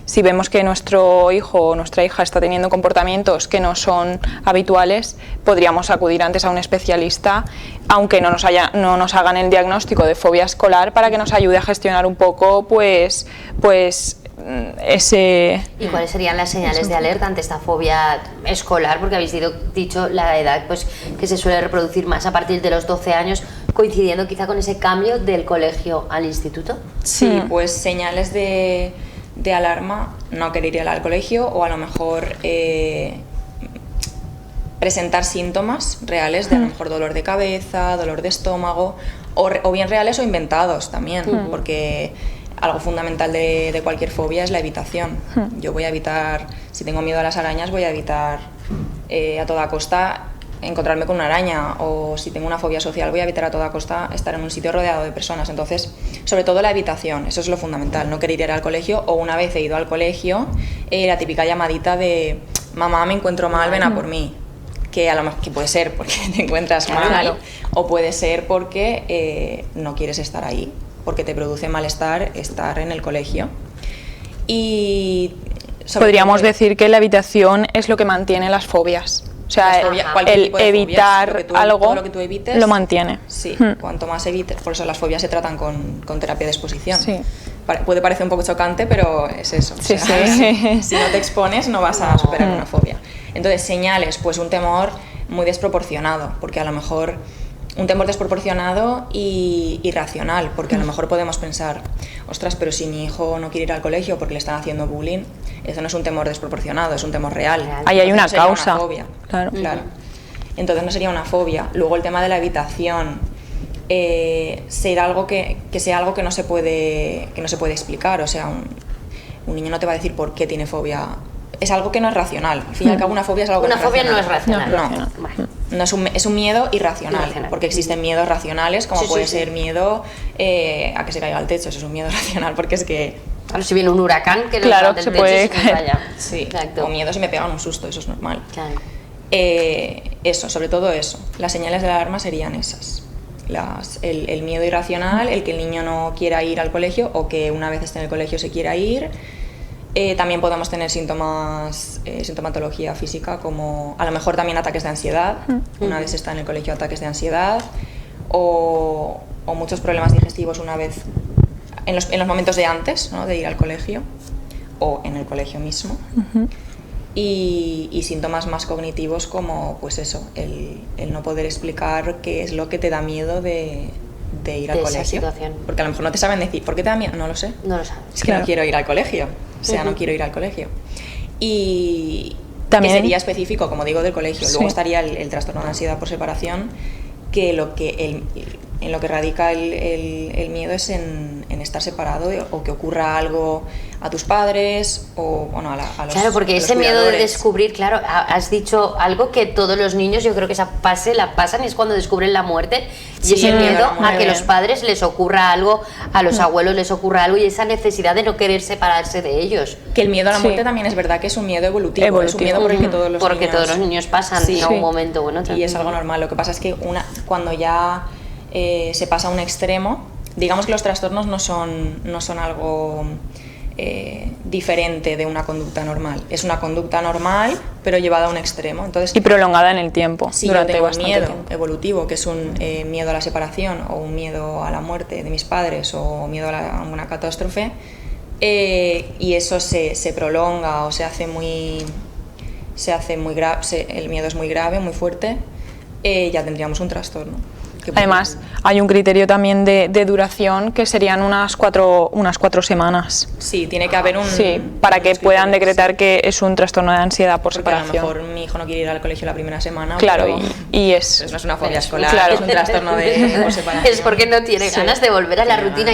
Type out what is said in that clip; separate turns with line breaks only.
Si vemos que nuestro hijo o nuestra hija está teniendo comportamientos que no son habituales, podríamos acudir antes a un especialista, aunque no nos hagan el diagnóstico de fobia escolar, para que nos ayude a gestionar un poco ese...
¿Y cuáles serían las señales de alerta ante esta fobia escolar? Porque habéis dicho la edad pues, que se suele reproducir más a partir de los 12 años, coincidiendo quizá con ese cambio del colegio al instituto.
Sí, pues señales de alarma: no querer ir al colegio, o a lo mejor presentar síntomas reales de a lo mejor dolor de cabeza, dolor de estómago, o bien reales o inventados también, porque algo fundamental de cualquier fobia es la evitación. Yo voy a evitar, si tengo miedo a las arañas, voy a evitar a toda costa encontrarme con una araña, o si tengo una fobia social voy a evitar a toda costa estar en un sitio rodeado de personas. Entonces, sobre todo la evitación, eso es lo fundamental, no querer ir al colegio, o una vez he ido al colegio, la típica llamadita de mamá, me encuentro mal, ven a por mí, que a lo mejor que puede ser porque te encuentras mal, claro, o puede ser porque no quieres estar ahí, porque te produce malestar estar en el colegio. Y
podríamos decir que la evitación es lo que mantiene las fobias. O sea, el evitar algo lo que tú evites, lo mantiene.
Sí, cuanto más evites. Por eso las fobias se tratan con terapia de exposición.
Sí.
Puede parecer un poco chocante, pero es eso.
Sí,
o sea,
sí.
Si no te expones, no vas a superar una fobia. Entonces, señales, pues un temor muy desproporcionado, porque a lo mejor un temor desproporcionado y irracional, porque a lo mejor podemos pensar, ostras, pero si mi hijo no quiere ir al colegio porque le están haciendo bullying, eso no es un temor desproporcionado, es un temor real.
Ahí hay una
no sería
causa.
Una fobia.
Claro.
Entonces no sería una fobia. Luego el tema de la evitación, ser algo que sea algo que no se puede explicar. O sea, un niño no te va a decir por qué tiene fobia. Es algo que no es racional. Al fin y al cabo, una fobia es algo que
no es racional. Una fobia no es racional.
No, es un miedo irracional, porque existen miedos racionales, como puede ser miedo a que se caiga al techo. Eso es un miedo racional, porque es que...
Claro, si viene un huracán, que
claro, se puede caer.
Sí, exacto. O miedo si me pegan un susto, eso es normal.
Claro.
Eso, sobre todo eso. Las señales de alarma serían esas. El miedo irracional, el que el niño no quiera ir al colegio, o que una vez esté en el colegio se quiera ir. También podemos tener sintomatología física, como a lo mejor también ataques de ansiedad, una vez está en el colegio, ataques de ansiedad, o muchos problemas digestivos una vez en los momentos de antes, ¿no?, de ir al colegio, o en el colegio mismo. Y síntomas más cognitivos, como pues eso, el no poder explicar qué es lo que te da miedo de ir al colegio.
Situación.
Porque a lo mejor no te saben decir, ¿por qué te da miedo? No lo sé.
No lo sabes.
Es que no quiero ir al colegio. O sea, no quiero ir al colegio. Y
también
que sería específico, como digo, del colegio. Luego estaría el trastorno de ansiedad por separación, que en lo que radica el miedo es en estar separado, o que ocurra algo a tus padres, o bueno, a los...
Claro, porque ese miedo de descubrir, claro, has dicho algo que todos los niños, yo creo que esa fase la pasan, es cuando descubren la muerte, y ese miedo a que los padres les ocurra algo, a los abuelos les ocurra algo, y esa necesidad de no querer separarse de ellos.
Que el miedo a la muerte también es verdad que es un miedo evolutivo. Es un miedo por el que todos los niños
pasan en algún momento. Bueno,
y es algo normal. Lo que pasa es que cuando ya se pasa a un extremo, digamos que los trastornos no son algo diferente de una conducta normal. Es una conducta normal, pero llevada a un extremo. Entonces,
y prolongada en el tiempo.
Si yo tengo un miedo evolutivo, que es un miedo a la separación, o un miedo a la muerte de mis padres, o miedo a una catástrofe, y eso se prolonga o se hace muy grave, el miedo es muy grave, muy fuerte, ya tendríamos un trastorno.
Además, hay un criterio también de duración, que serían unas 4 semanas.
Sí, tiene que haber
para que puedan decretar que es un trastorno de ansiedad por separación.
A lo mejor mi hijo no quiere ir al colegio la primera semana.
Claro, y
no es una fobia escolar, es un trastorno por separación.
Es porque no tiene ganas de volver a la rutina.